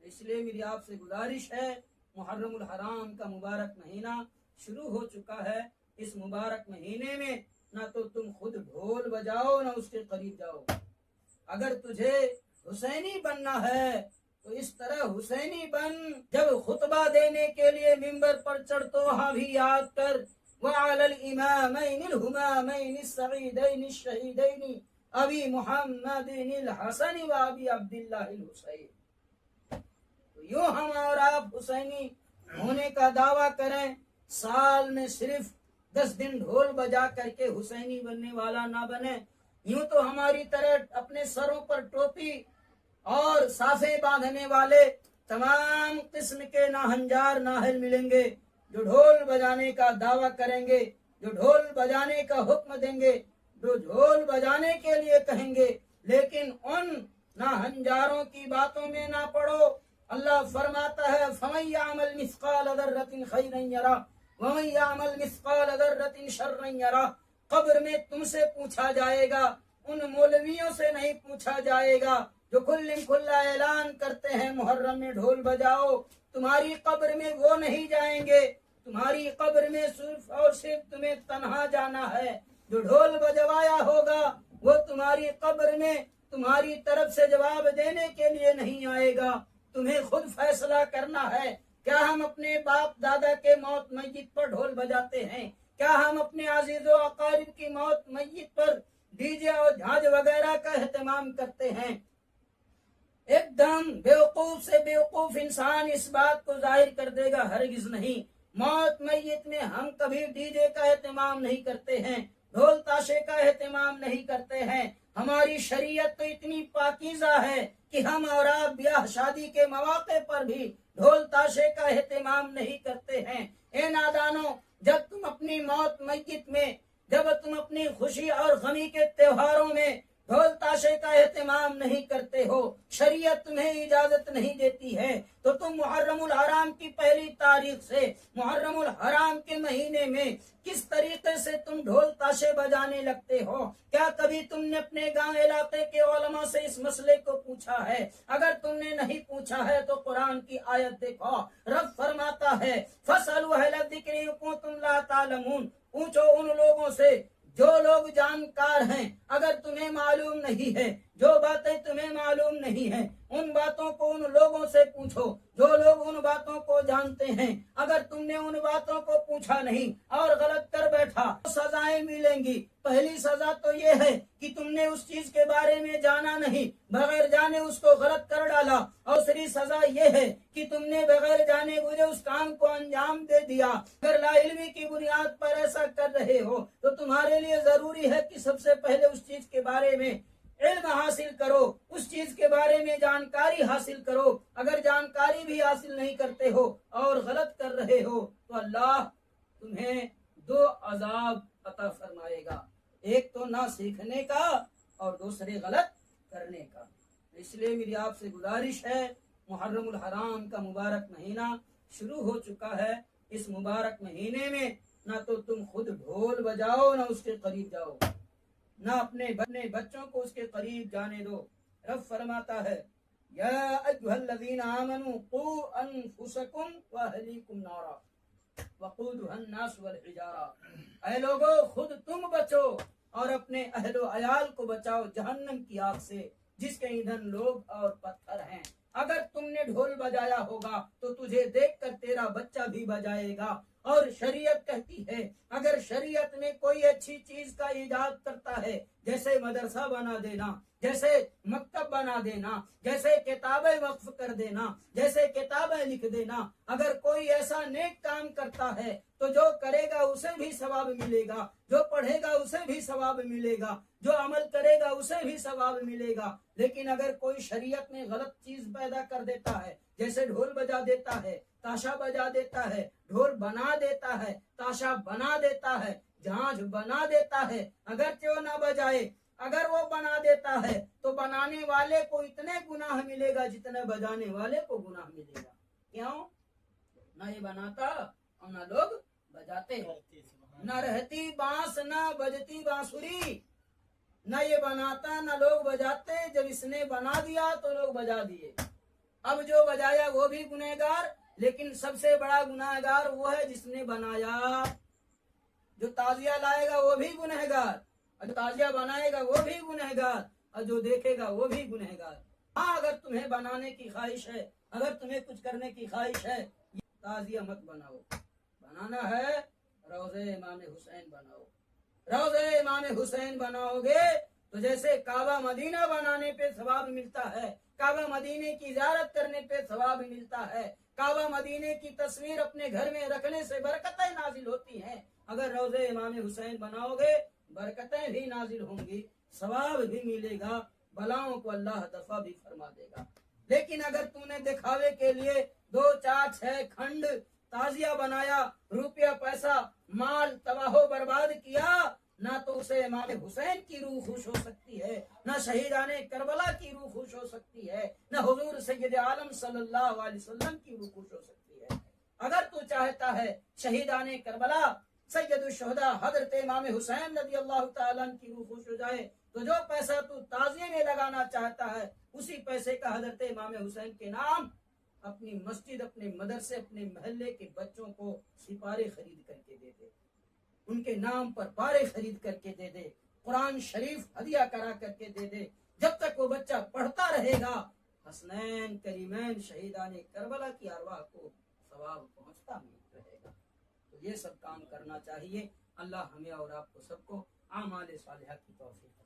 اس لیے میری آپ سے گزارش ہے، محرم الحرام کا مبارک مہینہ شروع ہو چکا ہے۔ اس مبارک مہینے میں نہ تو تم خود ڈھول بجاؤ نہ اس کے قریب جاؤ۔ اگر تجھے حسینی بننا ہے تو اس طرح حسینی بن، جب خطبہ دینے کے لیے ممبر پر چڑھ تو وہاں بھی یاد کر وَعَلَى الْإِمَامَيْنِ الْهُمَامَيْنِ السَّعِيدَيْنِ الشَّهِيدَيْنِ ابی محمد الحسن و ابی عبداللہ الحسین۔ تو یوں ہم اور آپ حسینی ہونے کا دعویٰ کریں، سال میں صرف 10 دن ڈھول بجا کر کے حسینی بننے والا نہ بنے۔ یوں تو ہماری طرح اپنے سروں پر ٹوپی اور صافے باندھنے والے تمام قسم کے ناہنجار نااہل ملیں گے، جو ڈھول بجانے کا دعویٰ کریں گے، جو ڈھول بجانے کا حکم دیں گے، جو ڈھول بجانے کے لیے کہیں گے، لیکن ان ناہنجاروں کی باتوں میں نہ پڑو۔ اللہ فرماتا ہے فَمَن يَعْمَلْ مِثْقَالَ ذَرَّةٍ خَيْرًا يَرَهُ وَمَن يَعْمَلْ مِثْقَالَ ذَرَّةٍ شَرًّا يَرَهُ۔ قبر میں تم سے پوچھا جائے گا، ان مولویوں سے نہیں پوچھا جائے گا جو کھلم کھلا اعلان کرتے ہیں محرم میں ڈھول بجاؤ۔ تمہاری قبر میں وہ نہیں جائیں گے، تمہاری قبر میں صرف اور صرف تمہیں تنہا جانا ہے۔ جو ڈھول بجوایا ہوگا وہ تمہاری قبر میں تمہاری طرف سے جواب دینے کے لیے نہیں آئے گا۔ تمہیں خود فیصلہ کرنا ہے، کیا ہم اپنے باپ دادا کے موت میت پر ڈھول بجاتے ہیں؟ کیا ہم اپنے عزیز و اقارب کی موت میت پر ڈی جے اور جھاج وغیرہ کا اہتمام کرتے ہیں؟ ایک دم بیوقوف سے بیوقوف انسان اس بات کو ظاہر کر دے گا ہرگز نہیں۔ موت میت میں ہم کبھی ڈی جے کا اہتمام نہیں کرتے ہیں، ڈھول تاشے کا اہتمام نہیں کرتے ہیں۔ ہماری شریعت تو اتنی پاکیزہ ہے کہ ہم اور آپ بیاہ شادی کے مواقع پر بھی ڈھول تاشے کا اہتمام نہیں کرتے ہیں۔ اے نادانو، جب تم اپنی موت میت میں، جب تم اپنی خوشی اور غمی کے تہواروں میں ڈھول تاشے کا اہتمام نہیں کرتے ہو، شریعت تمہیں اجازت نہیں دیتی ہے، تو تم محرم الحرام کی پہلی تاریخ سے محرم الحرام کے مہینے میں کس طریقے سے تم ڈھول تاشے بجانے لگتے ہو؟ کیا کبھی تم نے اپنے گاؤں علاقے کے علماء سے اس مسئلے کو پوچھا ہے؟ اگر تم نے نہیں پوچھا ہے تو قرآن کی آیت دیکھو، رب فرماتا ہے فَاسْأَلُوا أَهْلَ الذِّكْرِ إِن كُنتُمْ لَا تَعْلَمُونَ۔ پوچھو ان لوگوں سے جو لوگ جانکار ہیں، اگر تمہیں معلوم نہیں ہے، جو باتیں تمہیں معلوم نہیں ہیں، ان باتوں کو ان لوگوں سے پوچھو جو لوگ ان باتوں کو جانتے ہیں۔ اگر تم نے ان باتوں کو پوچھا نہیں اور غلط کر بیٹھا تو سزائیں ملیں گی۔ پہلی سزا تو یہ ہے کہ تم نے اس چیز کے بارے میں جانا نہیں، بغیر جانے اس کو غلط کر ڈالا، اور دوسری سزا یہ ہے کہ تم نے بغیر جانے بوجھے اس کام کو انجام دے دیا۔ اگر لا علمی کی بنیاد پر ایسا کر رہے ہو تو تمہارے لیے ضروری ہے کہ سب سے پہلے اس چیز کے بارے میں علم حاصل کرو، اس چیز کے بارے میں جانکاری حاصل کرو۔ اگر جانکاری بھی حاصل نہیں کرتے ہو اور غلط کر رہے ہو تو اللہ تمہیں 2 عذاب عطا فرمائے گا، ایک تو نہ سیکھنے کا اور دوسرے غلط کرنے کا۔ اس لیے میری آپ سے گزارش ہے، محرم الحرام کا مبارک مہینہ شروع ہو چکا ہے۔ اس مبارک مہینے میں نہ تو تم خود ڈھول بجاؤ نہ اس کے قریب جاؤ، نہ اپنے بچوں کو اس کے قریب جانے دو۔ رب فرماتا ہے یا ایھا الذین آمنوا قوا انفسکم واہلیکم نارا وقودھا الناس والحجارہ۔ اے لوگو، خود تم بچو اور اپنے اہل و عیال کو بچاؤ جہنم کی آگ سے، جس کے ایندھن لوگ اور پتھر ہیں۔ اگر تم نے ڈھول بجایا ہوگا تو تجھے دیکھ کر تیرا بچہ بھی بجائے گا۔ اور شریعت کہتی ہے اگر شریعت میں کوئی اچھی چیز کا ایجاد کرتا ہے، جیسے مدرسہ بنا دینا، جیسے مکتب بنا دینا، جیسے کتابیں وقف کر دینا، جیسے کتابیں لکھ دینا، اگر کوئی ایسا نیک کام کرتا ہے تو جو کرے گا اسے بھی ثواب ملے گا، جو پڑھے گا اسے بھی ثواب ملے گا، جو عمل کرے گا اسے بھی ثواب ملے گا۔ لیکن اگر کوئی شریعت میں غلط چیز پیدا کر دیتا ہے، جیسے ڈھول بجا دیتا ہے، تاشا بجا دیتا ہے، ڈھول بنا دیتا ہے، تاشا بنا دیتا ہے، جھانجھ بنا دیتا ہے، اگرچہ وہ نہ بجائے، اگر وہ بنا دیتا ہے تو بنانے والے کو اتنے گناہ ملے گا جتنے بجانے والے کو گناہ ملے گا۔ کیوں؟ نہ یہ بناتا اور نہ لوگ بجاتے، نہ رہتی بانس نہ بجتی بانسری، نہ یہ بناتا نہ لوگ بجاتے، جب اس نے بنا دیا تو لوگ بجا دیے۔ اب جو بجایا وہ بھی گنہگار، لیکن سب سے بڑا گنہگار وہ ہے جس نے بنایا۔ جو تعزیہ لائے گا وہ بھی گنہگار، اور جو تعزیہ بنائے گا وہ بھی گنہگار، اور جو دیکھے گا وہ بھی گنہگار۔ ہاں اگر تمہیں بنانے کی خواہش ہے، اگر تمہیں کچھ کرنے کی خواہش ہے، تعزیہ مت بناؤ، بنانا ہے روضہ امام حسین بناؤ۔ روضہ امام حسین بناؤ گے تو جیسے کعبہ مدینہ بنانے پہ ثواب ملتا ہے، کعبہ مدینے کی زیارت کرنے پہ ثواب ملتا ہے، کعبہ مدینے کی تصویر اپنے گھر میں رکھنے سے برکتیں نازل ہوتی ہیں، اگر روضہ امام حسین بناؤ گے برکتیں بھی نازل ہوں گی، ثواب بھی ملے گا، بلاؤں کو اللہ دفع بھی فرما دے گا۔ لیکن اگر تو نے دکھاوے کے لیے 2 4 6 کھنڈ تعزیہ بنایا، روپیہ پیسہ مال تباہ و برباد کیا، نہ تو اسے امام حسین کی روح خوش ہو سکتی ہے، نہ شہیدان کربلا کی روح خوش ہو سکتی ہے، نہ حضور سید عالم صلی اللہ علیہ وسلم کی روح خوش ہو سکتی ہے۔ اگر تو چاہتا ہے شہیدان کربلا سید الشہداء حضرت امام حسین رضی اللہ تعالیٰ کی روح خوش ہو جائے تو جو پیسہ تو تعزیے میں لگانا چاہتا ہے اسی پیسے کا حضرت امام حسین کے نام اپنی مسجد، اپنے مدرسے، اپنے محلے کے بچوں کو سپارے خرید کر کے دے دے، ان کے نام پر پارے خرید کر کے دے دے، قرآن شریف ہدیہ کرا کر کے دے دے، جب تک وہ بچہ پڑھتا رہے گا حسنین کریمین شہیدان کربلا کی ارواح کو ثواب پہنچتا رہے گا۔ تو یہ سب کام کرنا چاہیے۔ اللہ ہمیں اور آپ کو سب کو اعمال صالحہ کی توفیق